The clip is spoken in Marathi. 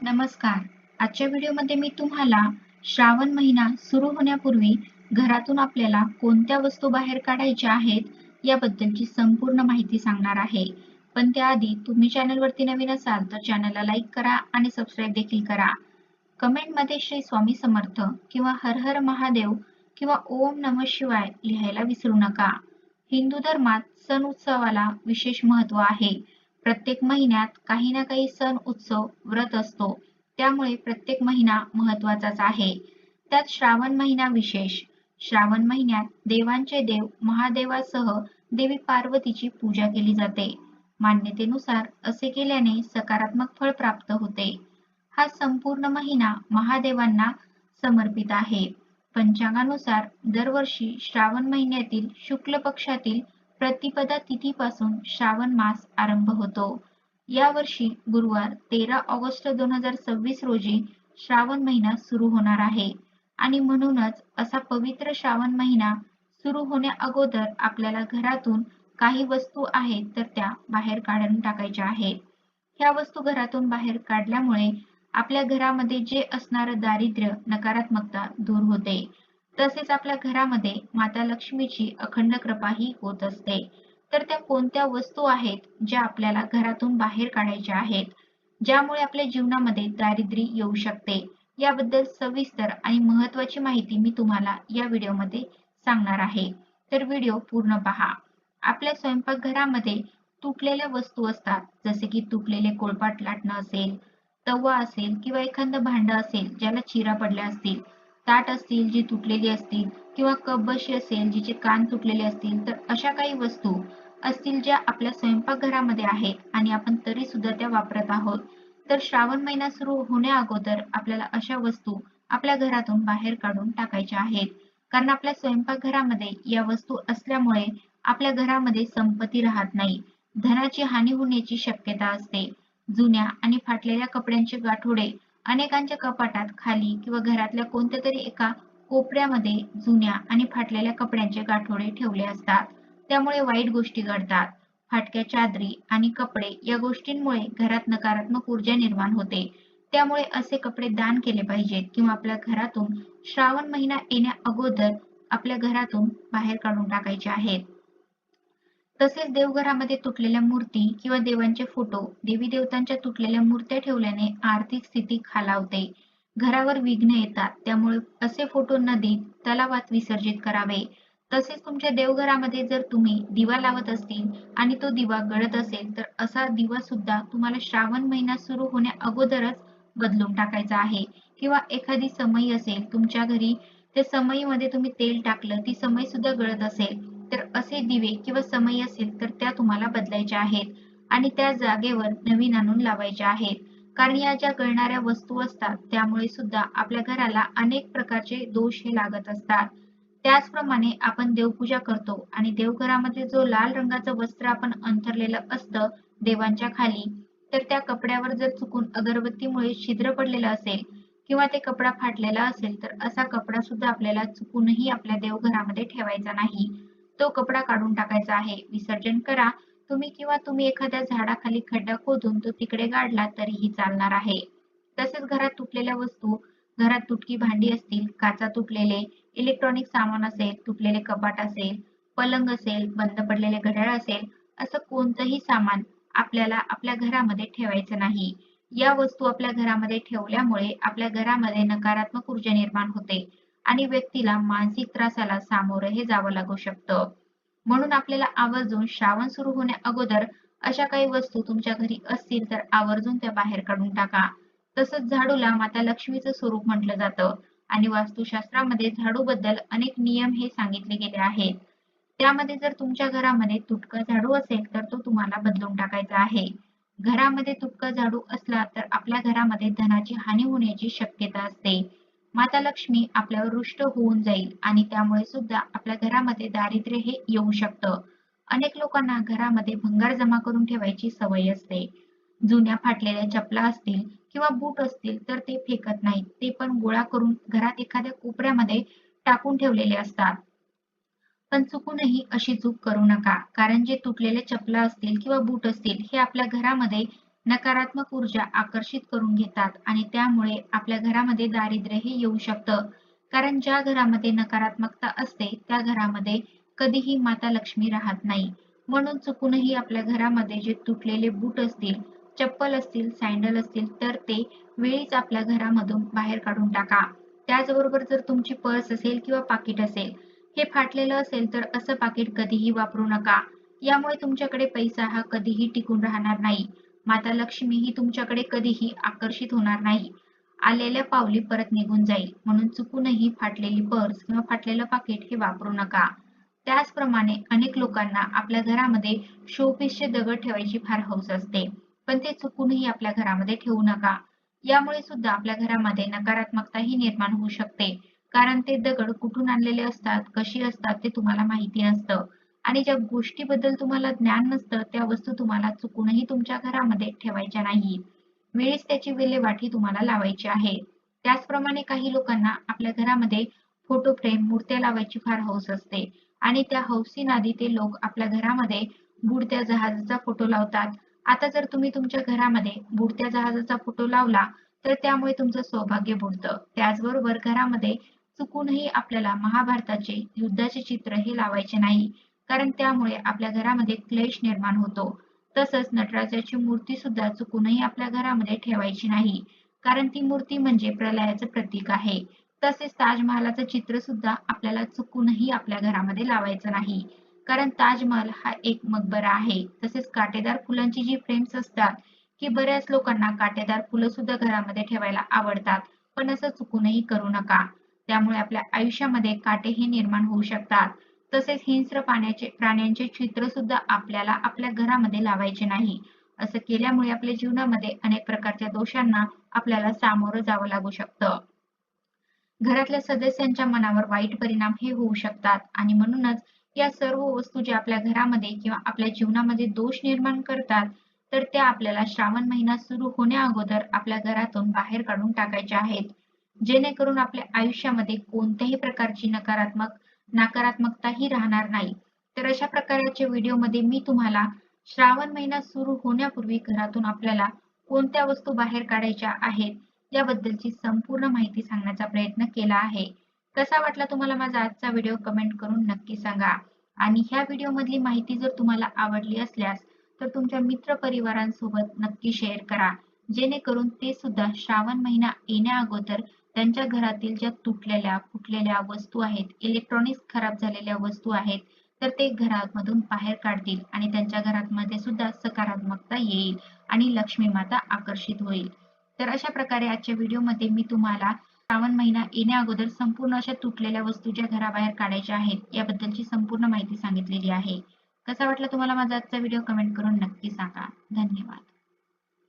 नमस्कार. आजच्या व्हिडिओमध्ये मी तुम्हाला श्रावण महिना सुरू होण्यापूर्वी घरातून आपल्याला कोणत्या वस्तू बाहेर काढायच्या आहेत याबद्दलची संपूर्ण माहिती सांगणार आहे. पण त्याआधी तुम्ही चॅनलवरती नवीन असाल तर चॅनलला लाईक करा आणि सबस्क्राईब देखील करा. कमेंटमध्ये श्री स्वामी समर्थ किंवा हर हर महादेव किंवा ओम नमः शिवाय लिहायला विसरू नका. हिंदू धर्मात सण उत्सवाला विशेष महत्त्व आहे. प्रत्येक महिन्यात काही ना काही सण उत्सव व्रत असतो. त्यामुळे प्रत्येक महिना महत्त्वाचाच आहे. त्यात श्रावण महिना विशेष. श्रावण महिन्यात देवांचे देव महादेवासह देवी पार्वतीची पूजा केली जाते. मान्यतेनुसार असे केल्याने सकारात्मक फळ प्राप्त होते. हा संपूर्ण महिना महादेवांना समर्पित आहे. पंचांगानुसार दरवर्षी श्रावण महिन्यातील शुक्ल पक्षातील प्रतिपदा तिथीपासून श्रावण मास आरंभ होतो. यावर्षी गुरुवार 13 ऑगस्ट 2026 रोजी श्रावण महिना सुरू होणार आहे आणि म्हणूनच असा पवित्र श्रावण महिना सुरू होण्या अगोदर आपल्याला घरातून काही वस्तू आहेत तर त्या बाहेर काढून टाकायच्या आहेत. ह्या वस्तू घरातून बाहेर काढल्यामुळे आपल्या घरामध्ये जे असणारं दारिद्र्य, नकारात्मकता दूर होते. तसेच आपल्या घरामध्ये माता लक्ष्मीची अखंड कृपाही होत असते. तर त्या कोणत्या वस्तू आहेत ज्या आपल्याला घरातून बाहेर काढायच्या आहेत, ज्यामुळे आपल्या जीवनामध्ये दारिद्र्य येऊ शकते, याबद्दल सविस्तर आणि महत्त्वाची माहिती मी तुम्हाला या व्हिडिओमध्ये सांगणार आहे. तर व्हिडिओ पूर्ण पहा. आपल्या स्वयंपाकघरामध्ये तुटलेल्या वस्तू असतात, जसे की तुटलेले पोळपाट लाटणं असेल, तवा असेल किंवा एखादं भांडं असेल ज्याला चिरा पडल्या असतील, ताट असतील जी तुटलेली असतील किंवा कपबशी असेल जिचे कान तुटलेले असतील, तर अशा काही वस्तू असतील ज्या आपल्या स्वयंपाकघरामध्ये आहेत आणि आपण तरी सुद्धा त्या वापरत आहोत. तर श्रावण महिना सुरू होण्या अगोदर आपल्याला अशा वस्तू आपल्या घरातून बाहेर काढून टाकायच्या आहेत. कारण आपल्या स्वयंपाकघरामध्ये या वस्तू असल्यामुळे आपल्या घरामध्ये संपत्ती राहत नाही. धनाची हानी होण्याची शक्यता असते. जुन्या आणि फाटलेल्या कपड्यांचे गाठोडे अनेकांच्या कपाटात खाली किंवा घरातल्या कोणत्यातरी एका कोपऱ्यामध्ये जुन्या आणि फाटलेल्या कपड्यांचे गाठोडे ठेवले असतात. त्यामुळे वाईट गोष्टी घडतात. फाटक्या चादरी आणि कपडे या गोष्टींमुळे घरात नकारात्मक ऊर्जा निर्माण होते. त्यामुळे असे कपडे दान केले पाहिजेत किंवा आपल्या घरातून श्रावण महिना येण्या अगोदर आपल्या घरातून बाहेर काढून टाकायचे आहेत. तसेच देवघरामध्ये तुटलेल्या मूर्ती किंवा देवांचे फोटो, देवी देवतांच्या तुटलेल्या मूर्त्या ठेवल्याने आर्थिक स्थिती खालावते. घरावर विघ्न येतात. त्यामुळे असे फोटो नदीत, तलावात विसर्जित करावे. तसेच तुमच्या देवघरामध्ये जर तुम्ही दिवा लावत असतील आणि तो दिवा गळत असेल तर असा दिवा सुद्धा तुम्हाला श्रावण महिना सुरू होण्या अगोदरच बदलून टाकायचा आहे. किंवा एखादी समई असेल तुमच्या घरी, त्या समईमध्ये तुम्ही तेल टाकलं, ती समई सुद्धा गळत असेल तर असे दिवे किंवा समई असेल तर त्या तुम्हाला बदलायच्या आहेत आणि त्या जागेवर नवीन आणून लावायच्या आहेत. कारण या ज्या गळणाऱ्या वस्तू असतात त्यामुळे सुद्धा आपल्या घराला अनेक प्रकारचे दोष हे लागत असतात. त्याचप्रमाणे आपण देवपूजा करतो आणि देवघरामध्ये जो लाल रंगाचं वस्त्र आपण अंथरलेलं असतं देवांच्या खाली, तर त्या कपड्यावर जर चुकून अगरबत्तीमुळे छिद्र पडलेलं असेल किंवा ते कपडा फाटलेला असेल तर असा कपडा सुद्धा आपल्याला चुकूनही आपल्या देवघरामध्ये ठेवायचा नाही. तो कपडा काढून टाकायचा आहे. विसर्जन करा तुम्ही किंवा तुम्ही एखाद्या झाडाखाली खड्डा खोदून तो तिकडे गाडला तरीही चालणार आहे. तसेच घरात तुटलेल्या वस्तू, घरात तुटकी भांडी असतील, काचा तुटलेले, इलेक्ट्रॉनिक सामान असेल, तुटलेले कपाट असेल, पलंग असेल, बंद पडलेले घड्याळ असेल, असं कोणतंही सामान आपल्याला आपल्या घरामध्ये ठेवायचं नाही. या वस्तू आपल्या घरामध्ये ठेवल्यामुळे आपल्या घरामध्ये नकारात्मक ऊर्जा निर्माण होते आणि व्यक्तीला मानसिक त्रासाला सामोरं हे जावं लागू शकतं. म्हणून आपल्याला आवर्जून श्रावण सुरू होण्या अगोदर अशा काही वस्तू तुमच्या घरी असतील तर आवर्जून त्या बाहेर काढून टाका. तसंच झाडूला माता लक्ष्मीचं स्वरूप म्हटलं जातं आणि वास्तुशास्त्रामध्ये झाडूबद्दल अनेक नियम हे सांगितले गेले आहेत. त्यामध्ये जर तुमच्या घरामध्ये तुटका झाडू असेल तर तो तुम्हाला बदलून टाकायचा आहे. घरामध्ये तुटका झाडू असला तर आपल्या घरामध्ये धनाची हानी होण्याची शक्यता असते. माता लक्ष्मी आपल्यावर रुष्ट होऊन जाईल आणि त्यामुळे सुद्धा आपल्या घरामध्ये दारिद्र्य हे येऊ शकतं. अनेक लोकांना घरामध्ये भंगार जमा करून ठेवायची सवय असते. जुन्या फाटलेल्या चपला असतील किंवा बूट असतील तर ते फेकत नाहीत. ते पण गोळा करून घरात एखाद्या कोपऱ्यामध्ये टाकून ठेवलेले असतात. पण चुकूनही अशी चूक करू नका. कारण जे तुटलेल्या चपला असतील किंवा बूट असतील हे आपल्या घरामध्ये नकारात्मक ऊर्जा आकर्षित करून घेतात आणि त्यामुळे आपल्या घरामध्ये दारिद्र्यही येऊ शकतं. कारण ज्या घरामध्ये नकारात्मकता असते त्या घरामध्ये कधीही माता लक्ष्मी राहत नाही. म्हणून चुकूनही आपल्या घरामध्ये जे तुटलेले बूट असतील, चप्पल असतील, सँडल असतील तर ते वेळीच आपल्या घरामधून बाहेर काढून टाका. त्याचबरोबर जर तुमची पर्स असेल किंवा पाकीट असेल, हे फाटलेलं असेल तर असं पाकीट कधीही वापरू नका. यामुळे तुमच्याकडे पैसा हा कधीही टिकून राहणार नाही. माता लक्ष्मी ही तुमच्याकडे कधीही आकर्षित होणार नाही. आलेल्या पावली परत निघून जाईल. म्हणून चुकूनही फाटलेली पर्स किंवा फाटलेलं पाकीट हे वापरू नका. त्याचप्रमाणे अनेक लोकांना आपल्या घरामध्ये शोपीसचे दगड ठेवायची फार हौस असते, पण ते चुकूनही आपल्या घरामध्ये ठेवू नका. यामुळे सुद्धा आपल्या घरामध्ये नकारात्मकताही निर्माण होऊ शकते. कारण ते दगड कुठून आणलेले असतात, कशी असतात ते तुम्हाला माहिती नसतं आणि ज्या गोष्टीबद्दल तुम्हाला ज्ञान नसतं, त्या वस्तू तुम्हाला चुकूनही तुमच्या घरामध्ये ठेवायच्या नाहीत. वेळीच त्याची विल्हेवाट ही तुम्हाला लावायची आहे. त्याचप्रमाणे काही लोकांना आपल्या घरामध्ये फोटो फ्रेम, मूर्त्या लावायची फार हौस असते आणि त्या हौसीनादी ते लोक आपल्या घरामध्ये बुडत्या जहाजाचा फोटो लावतात. आता जर तुम्ही तुमच्या घरामध्ये बुडत्या जहाजाचा फोटो लावला, तर त्यामुळे तुमचं सौभाग्य बुडतं. त्याचबरोबर घरामध्ये चुकूनही आपल्याला महाभारताचे युद्धाचे चित्र हे लावायचे नाही. कारण त्यामुळे आपल्या घरामध्ये क्लेश निर्माण होतो. तसंच नटराजाची मूर्ती सुद्धा चुकूनही आपल्या घरामध्ये ठेवायची नाही. कारण ती मूर्ती म्हणजे प्रलयाचं प्रतीक आहे. तसेच ताजमहालाचं चित्र सुद्धा आपल्याला चुकूनही आपल्या घरामध्ये लावायचं नाही. कारण ताजमहल हा एक मकबरा आहे. तसेच काटेदार फुलांची जी फ्रेम्स असतात, की बऱ्याच लोकांना काटेदार फुलं सुद्धा घरामध्ये ठेवायला आवडतात. पण असं चुकूनही करू नका. त्यामुळे आपल्या आयुष्यामध्ये काटेही निर्माण होऊ शकतात. तसेच हिंस्र प्राण्यांचे चित्र सुद्धा आपल्याला आपल्या घरामध्ये लावायचे नाही. असं केल्यामुळे आपल्या जीवनामध्ये अनेक प्रकारच्या दोषांना आपल्याला सामोरं जावं लागू शकतं. घरातल्या सदस्यांच्या मनावर वाईट परिणाम हे होऊ शकतात आणि म्हणूनच या सर्व वस्तू ज्या आपल्या घरामध्ये किंवा आपल्या जीवनामध्ये दोष निर्माण करतात, तर त्या आपल्याला श्रावण महिना सुरू होण्या अगोदर आपल्या घरातून बाहेर काढून टाकायच्या आहेत. जेणेकरून आपल्या आयुष्यामध्ये कोणत्याही प्रकारची नकारात्मकता ही राहणार नाही. तर अशा प्रकारच्या व्हिडिओमध्ये मी तुम्हाला श्रावण महिना सुरू होण्यापूर्वी घरातून आपल्याला कोणत्या वस्तू बाहेर काढायच्या आहेत याबद्दलची संपूर्ण माहिती सांगण्याचा प्रयत्न केला आहे. कसा वाटला तुम्हाला माझा आजचा व्हिडिओ कमेंट करून नक्की सांगा. आणि ह्या व्हिडिओमधली माहिती जर तुम्हाला आवडली असल्यास तर तुमच्या मित्रपरिवारांसोबत नक्की शेअर करा. जेणेकरून ते सुद्धा श्रावण महिना येण्या अगोदर त्यांच्या घरातील ज्या तुटलेल्या, फुटलेल्या वस्तू आहेत, इलेक्ट्रॉनिक्स खराब झालेल्या वस्तू आहेत, तर ते घरामधून बाहेर काढतील आणि त्यांच्या घरामध्ये सुद्धा सकारात्मकता येईल आणि लक्ष्मी माता आकर्षित होईल. तर अशा प्रकारे आजच्या व्हिडिओमध्ये मी तुम्हाला श्रावण महिना येण्या अगोदर संपूर्ण अशा तुटलेल्या वस्तू ज्या घराबाहेर काढायच्या आहेत याबद्दलची संपूर्ण माहिती सांगितलेली आहे. कसा वाटला तुम्हाला माझा आजचा व्हिडिओ कमेंट करून नक्की सांगा. धन्यवाद.